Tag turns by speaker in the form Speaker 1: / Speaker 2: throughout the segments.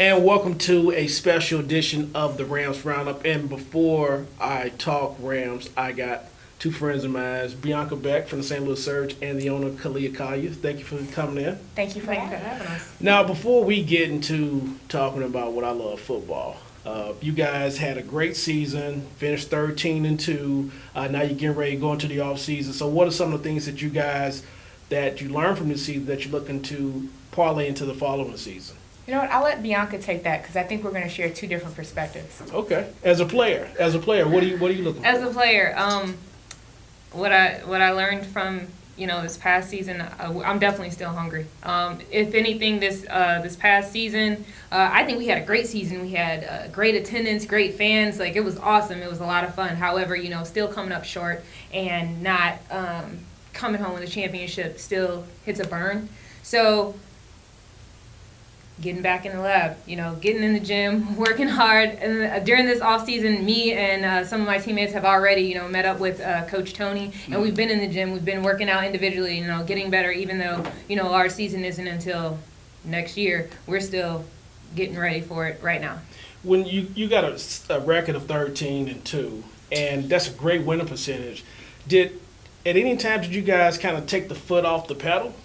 Speaker 1: And welcome to a special edition of the Rams Roundup. And before I talk Rams, I got two friends of mine, Bianca Beck from the St. Louis Surge and the owner, Khalia Collier. Thank you for coming in.
Speaker 2: Thank you for having us.
Speaker 1: Now, before we get into talking about what I love, football, you guys had a great season, finished 13-2. Now you're getting ready to go into the off season. So what are some of the things that you learned from this season that you're looking to parlay into the following season?
Speaker 2: You know what? I'll let Bianca take that because I think we're going to share two different perspectives.
Speaker 1: Okay. As a player, what are you looking for?
Speaker 3: As a player, what I learned from this past season, I'm definitely still hungry. If anything, this past season, I think we had a great season. We had great attendance, great fans. Like, it was awesome. It was a lot of fun. However, still coming up short and not coming home with a championship still hits a burn. So, getting back in the lab, getting in the gym, working hard. And during this off season, me and some of my teammates have already, met up with Coach Tony, and we've been in the gym. We've been working out individually, getting better. Even though our season isn't until next year, we're still getting ready for it right now.
Speaker 1: When you got a record of 13-2, and that's a great winning percentage. At any time did you guys kind of take the foot off the pedal?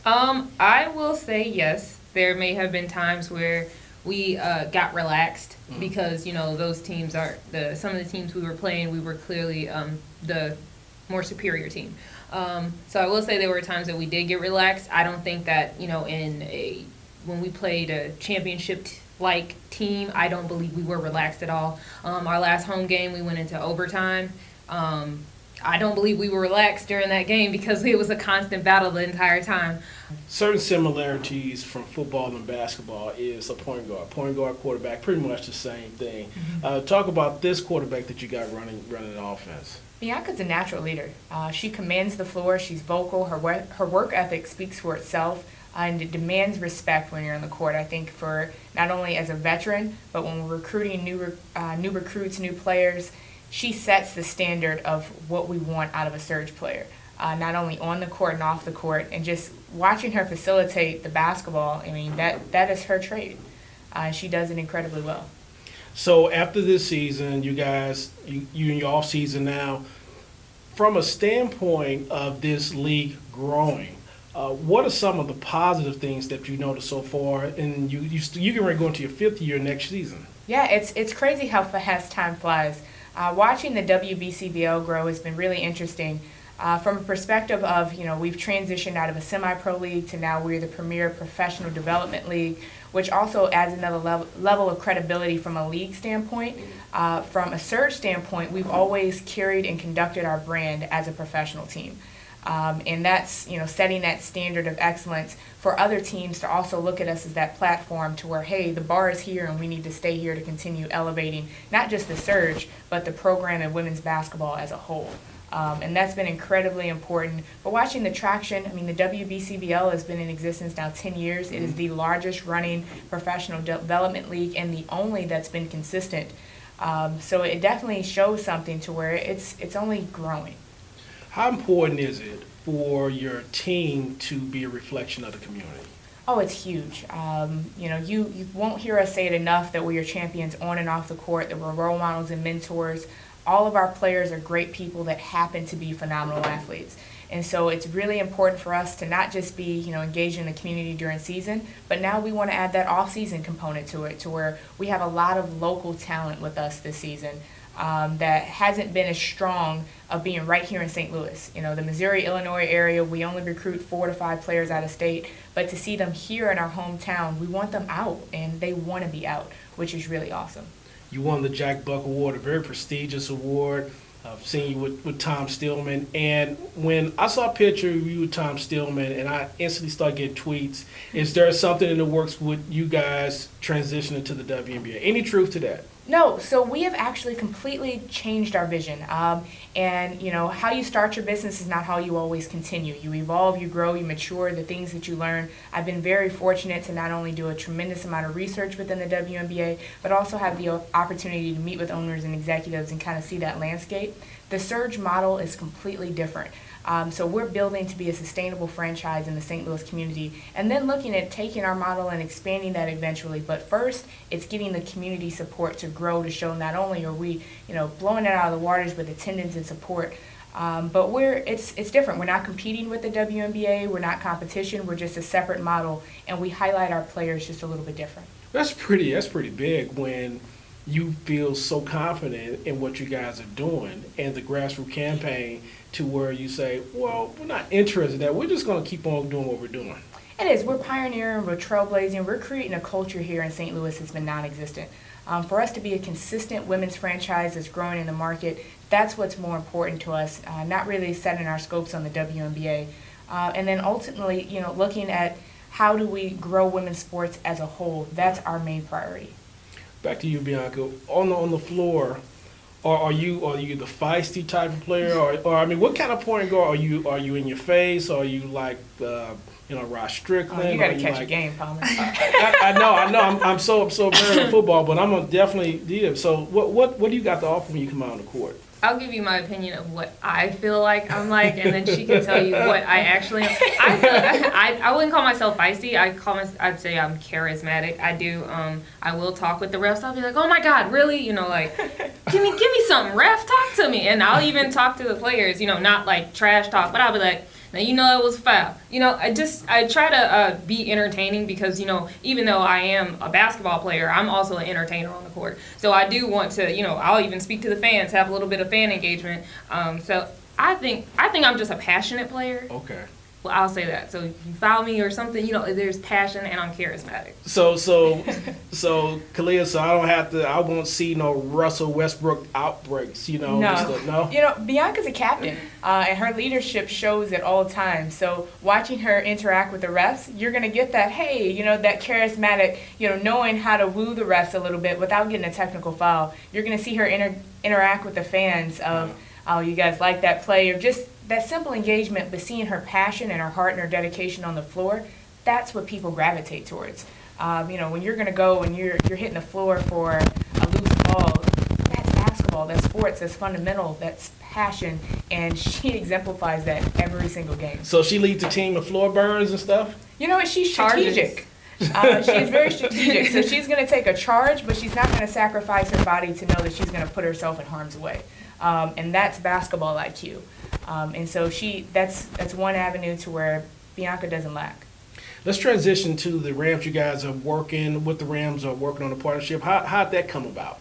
Speaker 3: I will say yes. There may have been times where we got relaxed because those teams some of the teams we were playing, we were clearly the more superior team. So I will say there were times that we did get relaxed. I don't think that when we played a championship like team, I don't believe we were relaxed at all. Our last home game, we went into overtime. I don't believe we were relaxed during that game because it was a constant battle the entire time.
Speaker 1: Certain similarities from football and basketball is a point guard. Point guard, quarterback, pretty much the same thing. Talk about this quarterback that you got running the offense.
Speaker 2: Bianca's a natural leader. She commands the floor. She's vocal. Her work ethic speaks for itself, and it demands respect when you're on the court. I think for not only as a veteran, but when we're recruiting new recruits, new players, she sets the standard of what we want out of a surge player, not only on the court and off the court. And just watching her facilitate the basketball, that is her trade. She does it incredibly well.
Speaker 1: So after this season, you guys, you in your off season now, from a standpoint of this league growing, what are some of the positive things that you noticed so far? And you can go into your fifth year next season.
Speaker 2: Yeah, it's crazy how fast time flies. Watching the WBCBL grow has been really interesting. From a perspective of, we've transitioned out of a semi-pro league to now we're the premier professional development league, which also adds another level of credibility from a league standpoint. From a surge standpoint, we've always carried and conducted our brand as a professional team. And that's, setting that standard of excellence for other teams to also look at us as that platform to where, hey, the bar is here and we need to stay here to continue elevating not just the surge, but the program and women's basketball as a whole. And that's been incredibly important. But watching the traction, the WBCBL has been in existence now 10 years. It is the largest running professional development league and the only that's been consistent. So it definitely shows something to where it's only growing.
Speaker 1: How important is it for your team to be a reflection of the community?
Speaker 2: Oh, it's huge. You won't hear us say it enough that we are champions on and off the court, that we're role models and mentors. All of our players are great people that happen to be phenomenal athletes. And so it's really important for us to not just be, engaged in the community during season, but now we want to add that off-season component to it, to where we have a lot of local talent with us this season. That hasn't been as strong of being right here in St. Louis. The Missouri, Illinois area, we only recruit 4 to 5 players out of state, but to see them here in our hometown, we want them out, and they want to be out, which is really awesome.
Speaker 1: You won the Jack Buck Award, a very prestigious award. I've seen you with Tom Stillman, and when I saw a picture of you with Tom Stillman, and I instantly started getting tweets, is there something in the works with you guys transitioning to the WNBA? Any truth to that?
Speaker 2: No, so we have actually completely changed our vision. And how you start your business is not how you always continue. You evolve, you grow, you mature, the things that you learn. I've been very fortunate to not only do a tremendous amount of research within the WNBA, but also have the opportunity to meet with owners and executives and kind of see that landscape. The surge model is completely different. So we're building to be a sustainable franchise in the St. Louis community, and then looking at taking our model and expanding that eventually. But first, it's getting the community support to grow, to show not only are we, blowing it out of the waters with attendance and support, but it's different. We're not competing with the WNBA. We're not competition. We're just a separate model, and we highlight our players just a little bit different.
Speaker 1: That's pretty big when you feel so confident in what you guys are doing and the grassroots campaign to where you say, well, we're not interested in that. We're just going to keep on doing what we're doing.
Speaker 2: It is. We're pioneering, we're trailblazing, we're creating a culture here in St. Louis that's been non-existent. For us to be a consistent women's franchise that's growing in the market, that's what's more important to us, not really setting our scopes on the WNBA. And then ultimately, looking at how do we grow women's sports as a whole, that's our main priority.
Speaker 1: Back to you, Bianca. On the floor, are you the feisty type of player, or I mean, what kind of point guard are you in your face? Are you like Ross Strickland?
Speaker 2: You got to catch a game, Palmer.
Speaker 1: I know. I'm so very in football, but I'm gonna definitely do. So what do you got to offer when you come out on the court?
Speaker 3: I'll give you my opinion of what I feel like I'm like, and then she can tell you what I actually am. I wouldn't call myself feisty. I'd say I'm charismatic. I will talk with the refs. I'll be like, oh my God, really? Like, give me something, ref, talk to me. And I'll even talk to the players, not like trash talk, but I'll be like, now it was foul. I try to be entertaining because, even though I am a basketball player, I'm also an entertainer on the court. So I do want to, I'll even speak to the fans, have a little bit of fan engagement. So I think I'm just a passionate player.
Speaker 1: Okay.
Speaker 3: Well, I'll say that. So you foul me or something, there's passion and I'm charismatic.
Speaker 1: So Khalia, I won't see no Russell Westbrook outbreaks,
Speaker 2: No. Bianca's a captain, and her leadership shows at all times. So watching her interact with the refs, you're going to get that, that charismatic, knowing how to woo the refs a little bit without getting a technical foul. You're going to see her interact with the fans of, oh, you guys like that play, or just that simple engagement, but seeing her passion and her heart and her dedication on the floor, that's what people gravitate towards. When you're going to go and you're hitting the floor for a loose ball, that's basketball, that's sports, that's fundamental, that's passion, and she exemplifies that every single game.
Speaker 1: So she leads the team in floor burns and stuff?
Speaker 2: She's strategic. She is very strategic. So she's going to take a charge, but she's not going to sacrifice her body to know that she's going to put herself in harm's way. And that's basketball IQ. And so that's one avenue to where Bianca doesn't lack.
Speaker 1: Let's transition to the Rams. You guys are working with the Rams, are working on a partnership. How'd that come about?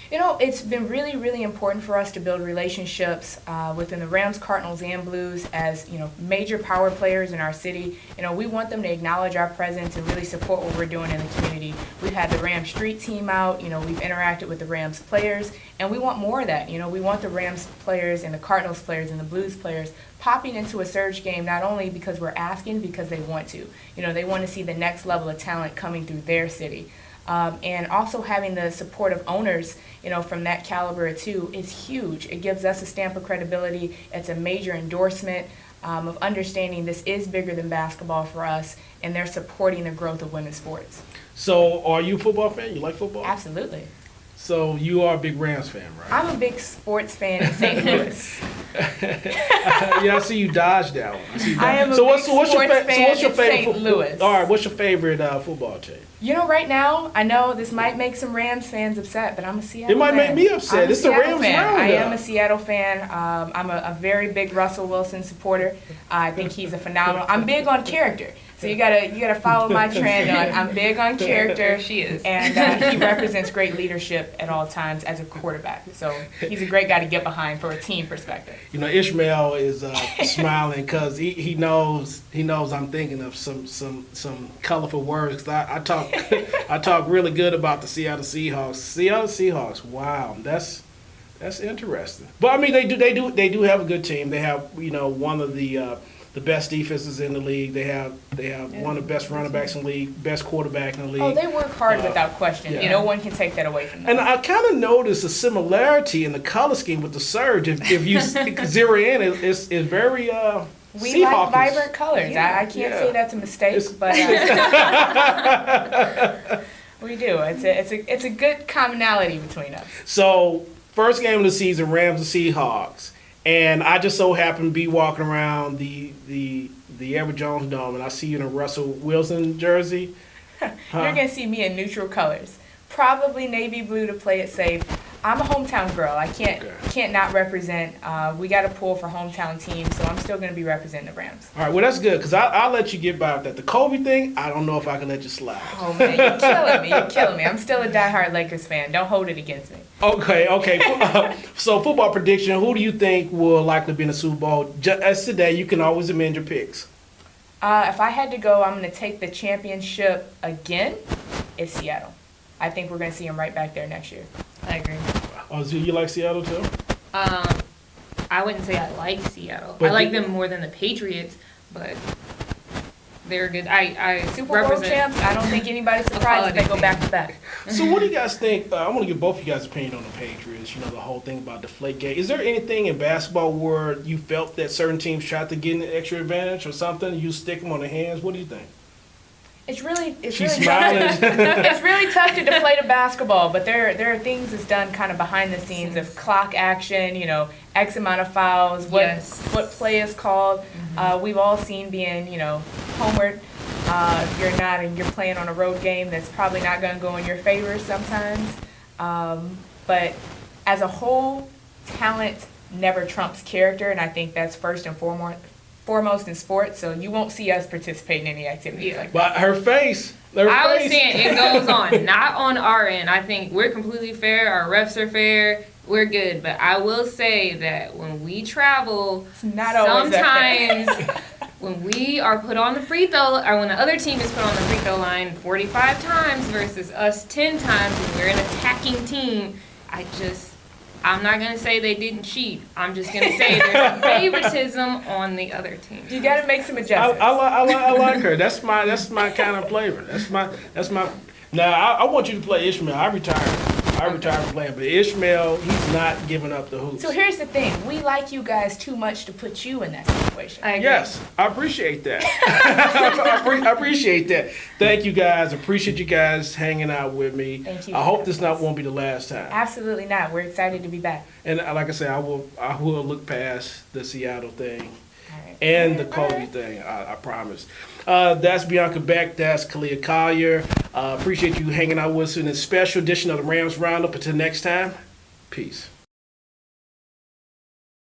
Speaker 2: It's been really, really important for us to build relationships within the Rams, Cardinals, and Blues as, major power players in our city. We want them to acknowledge our presence and really support what we're doing in the community. We've had the Rams street team out, we've interacted with the Rams players, and we want more of that. We want the Rams players and the Cardinals players and the Blues players popping into a surge game, not only because we're asking, because they want to. They want to see the next level of talent coming through their city. And also having the support of owners, from that caliber too, is huge. It gives us a stamp of credibility. It's a major endorsement of understanding this is bigger than basketball for us, and they're supporting the growth of women's sports.
Speaker 1: So are you a football fan? You like football?
Speaker 2: Absolutely.
Speaker 1: So you are a big Rams fan, right?
Speaker 2: I'm a big sports fan in St. Louis.
Speaker 1: Yeah, I see you dodge that one.
Speaker 2: I am a big sports fan in St. Louis.
Speaker 1: All right, what's your favorite football team?
Speaker 2: Right now, I know this might make some Rams fans upset, but I'm a Seattle fan.
Speaker 1: It might make me upset. It's the Rams Roundup.
Speaker 2: I am a Seattle fan. I'm a very big Russell Wilson supporter. I think he's a phenomenal. I'm big on character. So you gotta follow my trend on. I'm big on character.
Speaker 3: She is,
Speaker 2: and he represents great leadership at all times as a quarterback. So he's a great guy to get behind for a team perspective.
Speaker 1: Ishmael is smiling because he knows I'm thinking of some colorful words. 'Cause I talk really good about the Seattle Seahawks. Seattle Seahawks. Wow, that's interesting. But I mean, they do have a good team. They have one of the best defenses in the league. They have one of the best running backs in the league, best quarterback in the league.
Speaker 2: Oh, they work hard without question.
Speaker 1: Yeah.
Speaker 2: No one can take that away from them.
Speaker 1: And I kind of noticed a similarity in the color scheme with the Surge. If you zero in, it's very
Speaker 2: we
Speaker 1: Seahawks.
Speaker 2: like vibrant colors.
Speaker 1: Yeah,
Speaker 2: I can't say that's a mistake, but we do. It's a good commonality between us.
Speaker 1: So first game of the season, Rams and Seahawks. And I just so happen to be walking around the Edward Jones Dome, and I see you in a Russell Wilson jersey.
Speaker 2: You're going to see me in neutral colors. Probably navy blue to play it safe. I'm a hometown girl. I can't not represent. We got to pull for hometown teams, so I'm still going to be representing the Rams.
Speaker 1: All right, well, that's good, because I'll let you get by with that. The Kobe thing, I don't know if I can let you slide.
Speaker 2: Oh, man, you're killing me. You're killing me. I'm still a diehard Lakers fan. Don't hold it against me.
Speaker 1: Okay. So football prediction, who do you think will likely be in the Super Bowl? As today, you can always amend your picks.
Speaker 2: If I had to go, I'm going to take the championship again. It's Seattle. I think we're going to see them right back there next year.
Speaker 3: I agree.
Speaker 1: Oh, so you like Seattle too?
Speaker 3: I wouldn't say I like Seattle.
Speaker 1: But
Speaker 3: I like them more than the Patriots, but they're good. I
Speaker 2: Super Bowl
Speaker 3: represent
Speaker 2: champs, I don't think anybody's surprised if they go back to back.
Speaker 1: So what do you guys think? I want to get both of you guys' opinion on the Patriots. You know, the whole thing about Deflategate. Is there anything in basketball where you felt that certain teams tried to get an extra advantage or something? You stick them on the hands? What do you think?
Speaker 2: It's really
Speaker 1: She's
Speaker 2: tough.
Speaker 1: smiling.
Speaker 2: It's really tough to deflate a basketball, but there are things that's done kind of behind the scenes of clock action, X amount of fouls, what play is called. We've all seen being, homework. If you're not and you're playing on a road game, that's probably not going to go in your favor sometimes. But as a whole, talent never trumps character, and I think that's first and foremost in sports, so you won't see us participate in any activities like that.
Speaker 1: But her face.
Speaker 3: I was saying it goes on, not on our end. I think we're completely fair. Our refs are fair. We're good. But I will say that when we travel,
Speaker 2: It's not always that
Speaker 3: sometimes when we are put on the free throw, or when the other team is put on the free throw line 45 times versus us 10 times, and we're an attacking team, I'm not going to say they didn't cheat. I'm just going to say there's favoritism on the other team.
Speaker 2: You got to make some adjustments.
Speaker 1: I like her. That's my kind of flavor. That's my. Now I want you to play Ishmael. I retired from playing, but Ishmael, he's not giving up the hoops.
Speaker 2: So here's the thing. We like you guys too much to put you in that situation.
Speaker 3: I agree.
Speaker 1: Yes, I appreciate that. I appreciate that. Thank you guys. Appreciate you guys hanging out with me.
Speaker 2: Thank you.
Speaker 1: I hope this won't be the last time.
Speaker 2: Absolutely not. We're excited to be back.
Speaker 1: And like I said, I will look past the Seattle thing
Speaker 2: All right.
Speaker 1: and the Kobe thing. I promise. That's Bianca Beck. That's Khalia Collier. Appreciate you hanging out with us in this special edition of the Rams Roundup. Until next time, peace.